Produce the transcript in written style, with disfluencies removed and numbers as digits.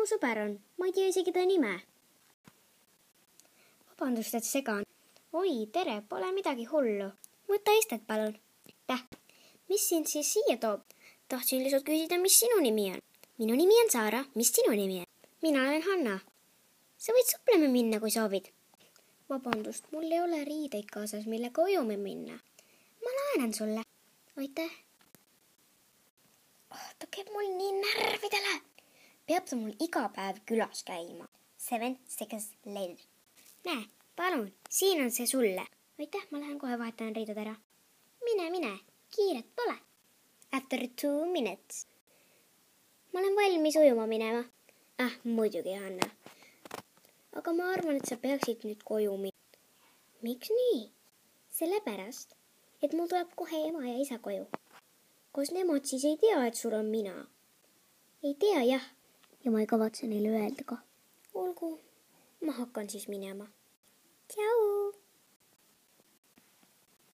sõber on, ma ei tea isegi ta nime. Vabandust, et segan. Oi, tere, pole midagi hullu. Võta istet, palun. Aitäh. Mis sind siis siia toob? Tahtsin lihtsalt küsida, mis sinu nimi on. Minu nimi on Saara, mis sinu nimi on? Mina olen Hanna. Sa võid suplema minna, kui soovid. Vabandust, mul ei ole riideid kaasas, millega ujume minna. Ma laenan sulle. Aitäh. Ta käib mul nii närvidele. Peab ta mul iga päev külas käima. 7 seconds later. Näe, palun, siin on see sulle. Aitäh, ma lähen kohe vahetan riided ära. Mine, kiiret pole. After 2 minutes. Ma olen valmis ujuma minema. Muidugi, Hanna. Aga ma arvan, et sa peaksid nüüd koju minema. Miks nii? Sellepärast, et mul tuleb kohe ema ja isa koju. Kas nemad siis ei tea, et sul on mina? Ei tea, jah. Ja ma ei kavatse neile öelda ka. Olgu, ma hakkan siis minema. Tšau!